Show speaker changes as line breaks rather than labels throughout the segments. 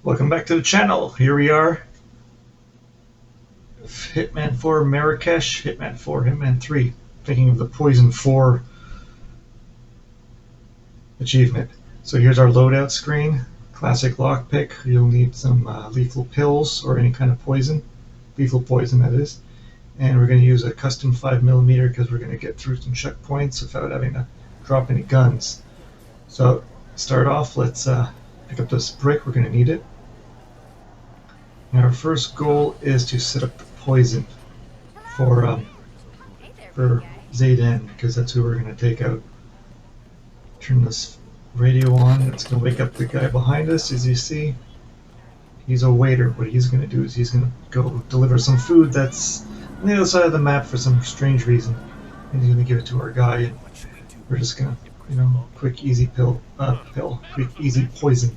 Welcome back to the channel. Here we are. Hitman 4 Marrakesh, Hitman 4, Hitman 3. Thinking of the Poison 4 achievement. So here's our loadout screen. Classic lockpick. You'll need some lethal pills or any kind of poison. Lethal poison, that is. And we're going to use a custom 5mm because we're going to get through some checkpoints without having to drop any guns. So start off, let's pick up this brick. We're going to need it. And our first goal is to set up the poison for Zayden, because that's who we're going to take out. Turn this radio on. It's going to wake up the guy behind us. As you see, he's a waiter. What he's going to do is he's going to go deliver some food that's on the other side of the map for some strange reason. And he's going to give it to our guy, and we're just going to, quick, easy quick, easy poison.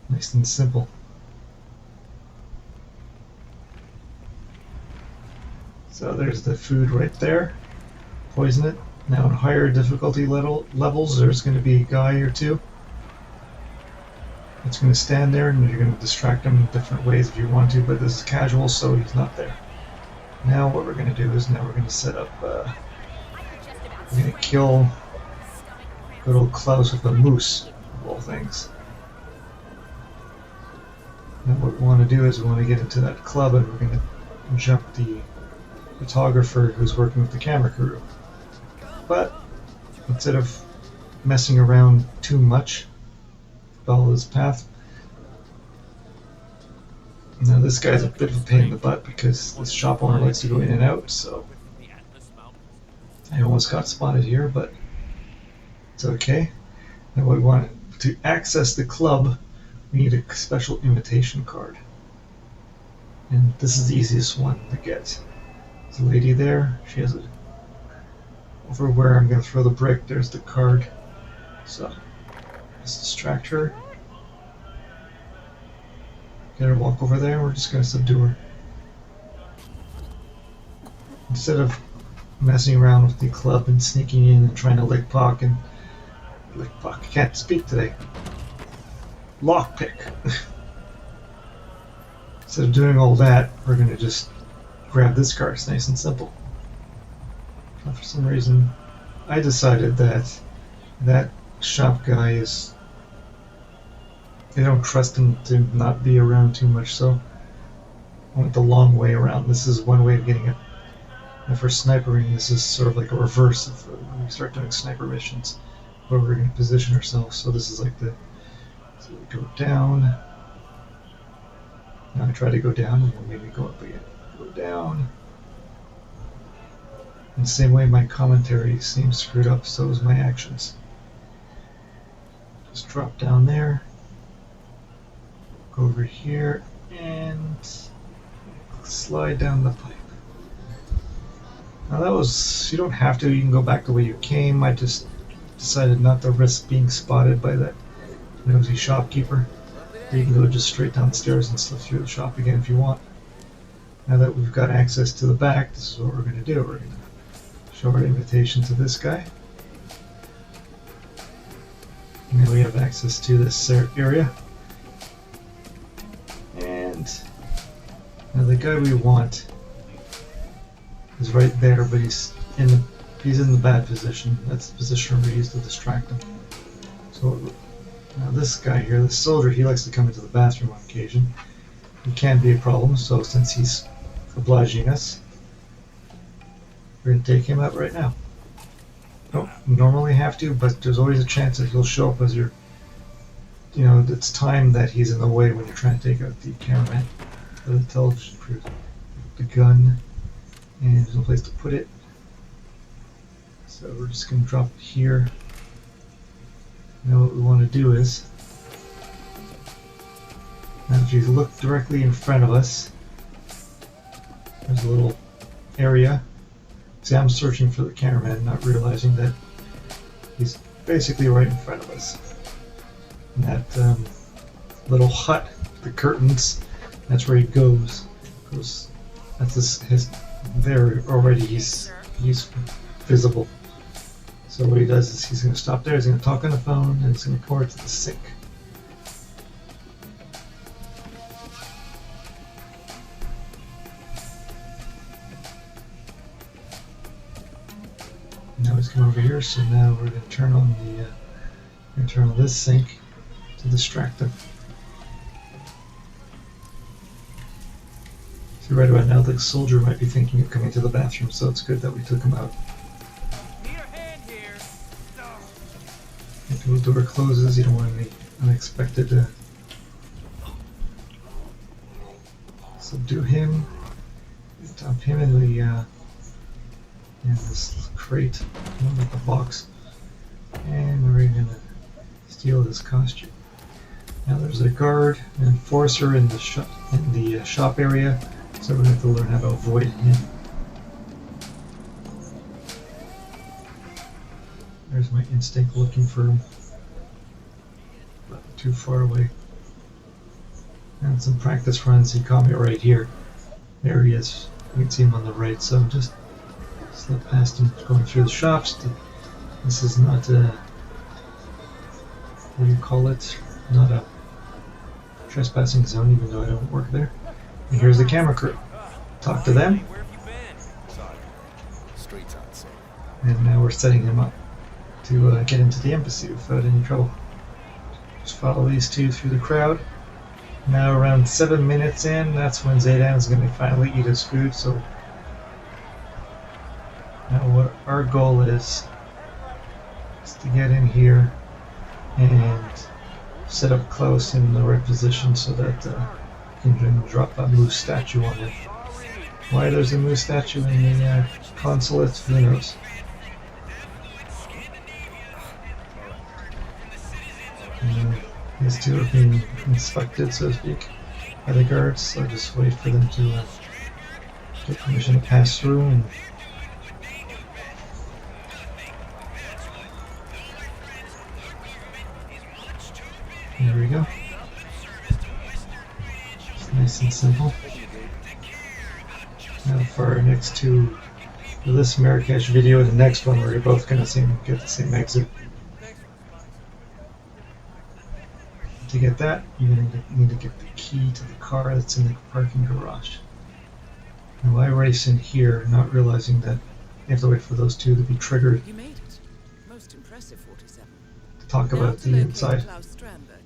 Nice and simple. So there's the food right there. Poison it. Now in higher difficulty levels, there's going to be a guy or two. It's going to stand there, and you're going to distract him in different ways if you want to, but this is casual, so he's not there. Now what we're going to do is we're going to set up, we're going to kill good old Klaus with a moose, of all things. Now what we want to do is we want to get into that club, and we're going to jump the photographer who's working with the camera crew. But instead of messing around too much, follow this path. Now this guy's a bit of a pain in the butt because this shop owner likes to go in and out, so I almost got spotted here, but it's okay. Now what we want to access the club, we need a special invitation card. And this is the easiest one to get. There's a lady there, she has it over where I'm going to throw the brick. There's the card. So let's distract her. Get her to walk over there, we're just going to subdue her. Instead of messing around with the club and sneaking in and trying to lickpock, I can't speak today. Lockpick. Instead of doing all that, we're going to just grab this card. It's nice and simple. But for some reason, I decided that that shop guy is... I don't trust him to not be around too much, so I went the long way around. This is one way of getting it. And for snipering, this is sort of like a reverse of when we start doing sniper missions, where we're going to position ourselves. So this is like the... So we go down. Now I try to go down, and then maybe go up again. Go down. In the same way my commentary seems screwed up, so is my actions. Just drop down there. Go over here and slide down the pipe. Now that was, you don't have to, you can go back the way you came. I just decided not to risk being spotted by that nosy shopkeeper. You can go just straight downstairs and slip through the shop again if you want. Now that we've got access to the back, this is what we're going to do. We're going to show our invitation to this guy. And now we have access to this area. And now the guy we want is right there, but he's in the bad position. That's the position we use to distract him. So now this guy here, this soldier, he likes to come into the bathroom on occasion. He can be a problem, so since he's obliging us, we're going to take him out right now. Don't normally have to, but there's always a chance that he'll show up as you're, it's time that he's in the way when you're trying to take out the cameraman or the television crew. The gun, and there's no place to put it. So we're just going to drop it here. Now what we want to do is, now if you look directly in front of us, there's a little area. See, I'm searching for the cameraman, not realizing that he's basically right in front of us. And that little hut, the curtains, that's where he goes. That's his there already. He's visible. So what he does is he's going to stop there. He's going to talk on the phone, and he's going to pour it to the sink. Now he's come over here, so now we're going to turn on this sink to distract him. So right about now, the soldier might be thinking of coming to the bathroom, so it's good that we took him out. If the door closes, you don't want any unexpected subdue him. Dump him in this crate, with the box, and we're gonna steal this costume. Now there's a guard, an enforcer in the shop area, so we're gonna have to learn how to avoid him. There's my instinct looking for him, but too far away. And some practice runs. He caught me right here. There he is. You can see him on the right, so just slip past him going through the shops. This is not a, what do you call it? Not a trespassing zone, even though I don't work there. And here's the camera crew. Talk to them. And now we're setting him up to get into the embassy without any trouble. Just follow these two through the crowd. Now around 7 minutes in, that's when Zaydan is going to finally eat his food. So now what our goal is to get in here and set up close in the right position so that we can drop a moose statue on him. Why there's a moose statue in the consulate, who knows? These two are being inspected, so to speak, by the guards, so just wait for them to get permission to pass through. And there we go. It's nice and simple. Now for our next two, for this Marrakesh video and the next one, we're both going to get the same exit. To get that, you're going to need to get the key to the car that's in the parking garage. Now I race in here, not realizing that you have to wait for those two to be triggered.
You made it. Most impressive, 47.
To talk about the inside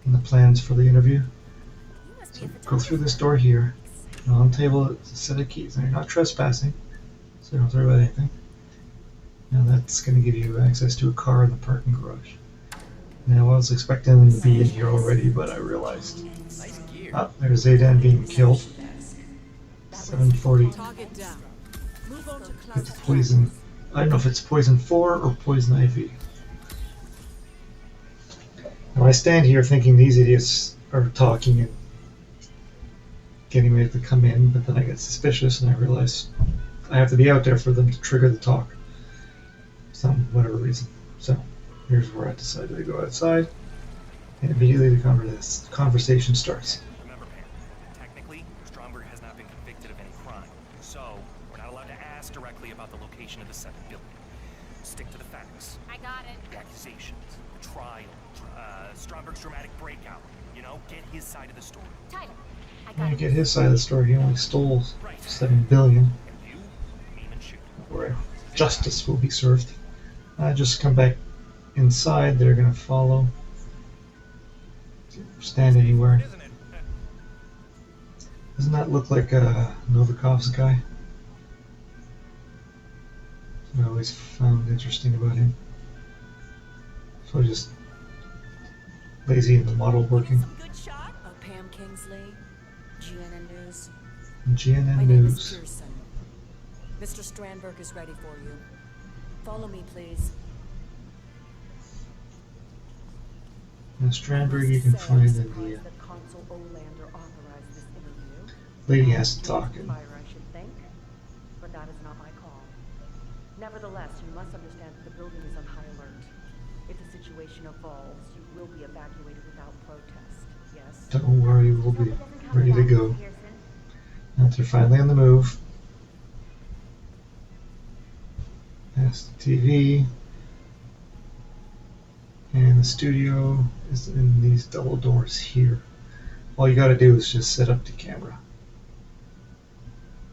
and the plans for the interview. So go through this door here, and on the table is a set of keys. Now you're not trespassing, so you don't have to worry about anything. Now that's going to give you access to a car in the parking garage. Now I was expecting them to be in here already, but I realized, there's Zaydan being killed. 740. It's poison. I don't know if it's poison 4 or poison IV. Now I stand here thinking these idiots are talking and getting ready to come in, but then I get suspicious and I realize I have to be out there for them to trigger the talk. Some whatever reason. So here's where I decided to go outside, and immediately the conversation starts.
Remember, Pam, technically, Stromberg has not been convicted of any crime, so we're not allowed to ask directly about the location of the second building. Stick to the facts.
I got it.
The accusations, the trial, Stromberg's dramatic breakout. You know, get his side of the story.
Tyler, I
When
got
you
it.
get his side of the story, he only stole $7 billion,
And you, aim and shoot.
where justice will be served. Just come back inside. They're gonna follow. Stand anywhere.
Isn't it?
Doesn't that look like Novikov's guy? I always found interesting about him. So just lazy in the model working.
Good shot. Pam Kingsley, GNN News.
GNN
My name is
News.
Pearson. Mr. Strandberg is ready for you. Follow me, please.
Now Strandberg you can find in the lady has to talk. And
I should think, but that is not my call. Nevertheless, you must understand that the building is on high alert. If the situation evolves, you will be evacuated without protest. Yes?
don't worry, we'll be ready to go. Now they're finally on the move. Past the TV. And the studio is in these double doors here. All you gotta do is just set up the camera.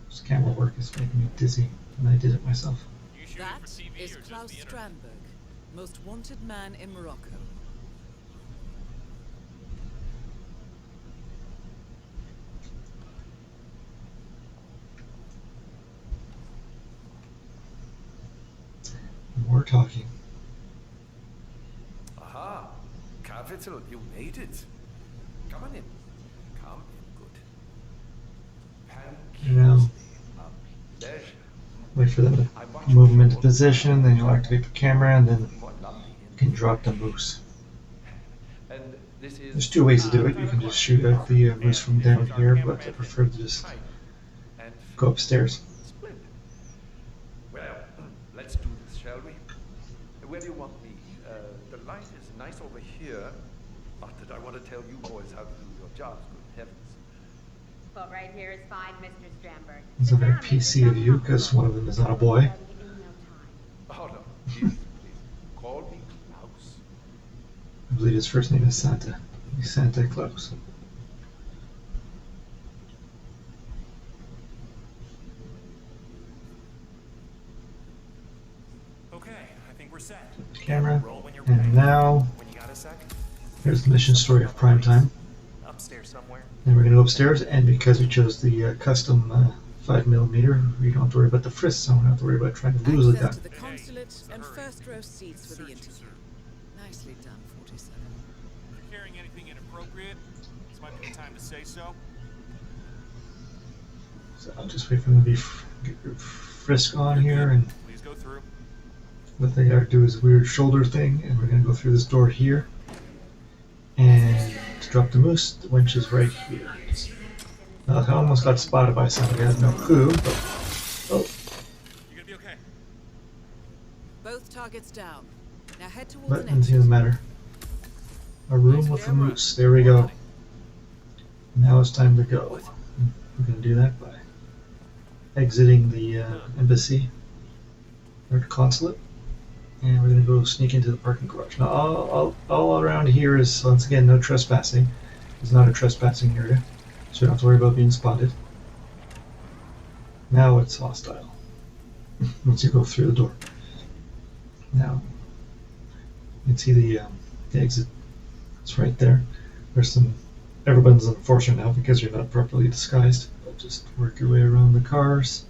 This camera work is making me dizzy, and I did it myself.
You shooting
That
for TV
is
or just
Klaus
the internet?
Strandberg, most wanted man in Morocco.
More talking.
Aha, Capital, you made it. Come on in. Come in, good.
You know,
A pleasure.
wait for them
I
to
watch
move them
you
into
all
position, then you'll activate the camera, and then
What lovely
you can drop the moose.
And this is
There's two ways to do it. You can just shoot at the moose from down here, but I prefer to just
Time and
go upstairs.
Splendid. Well, let's do this, shall we? Where do you want me? The light is nice over here. Not that I want to tell you boys how to do your jobs, good heavens.
But right here is fine, Mr. Strandberg.
It's a very PC of you, because one of them is not a boy.
Oh no, please, please. Call me Klaus.
I believe his first name is Santa. He's Santa Claus.
Okay, I think we're set.
Camera.
Roll when you're
And
ready.
now,
When you got a sec?
here's the mission story of Prime Time.
Upstairs somewhere.
Then we're going to go upstairs, and because we chose the custom 5mm, we don't have to worry about the frisk, so we don't have to worry about trying to lose the
Access
gun.
to the consulate and first row seats for the interview. Nicely done, 47.
Carrying anything inappropriate? This might be the time to say so.
So I'll just wait for them to be get frisk on here, and
Please go through.
what they gotta do is a weird shoulder thing, and we're gonna go through this door here. And to drop the moose, the winch is right here. I almost got spotted by somebody, I had no clue, but oh,
You gonna be okay?
Both targets down. Now head towards
but
the
it
next.
doesn't matter. A room with a moose, there we go. Now it's time to go. We're gonna do that by exiting the embassy or consulate, and we're gonna go sneak into the parking garage. Now all around here is once again no trespassing. It's not a trespassing area, so you don't have to worry about being spotted. Now it's hostile. Once you go through the door. Now you can see the exit. It's right there. There's some. Everyone's unfortunate now because you're not properly disguised. But just work your way around the cars.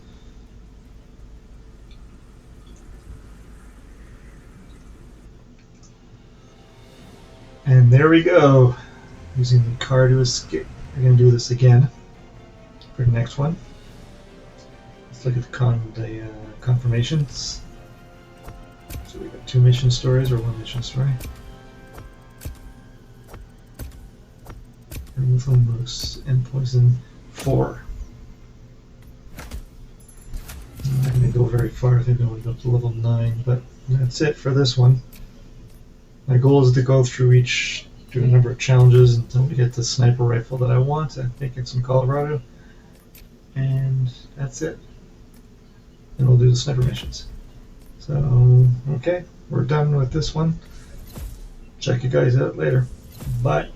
And there we go. Using the car to escape. We're going to do this again for the next one. Let's look at the confirmations. So we got 2 mission stories or 1 mission story. Removal moose and poison 4. I'm not going to go very far. I think I'm going to go up to level 9, but that's it for this one. My goal is to go through do a number of challenges until we get the sniper rifle that I want. I think it's in Colorado. And that's it. And we'll do the sniper missions. So, okay, we're done with this one. Check you guys out later. Bye.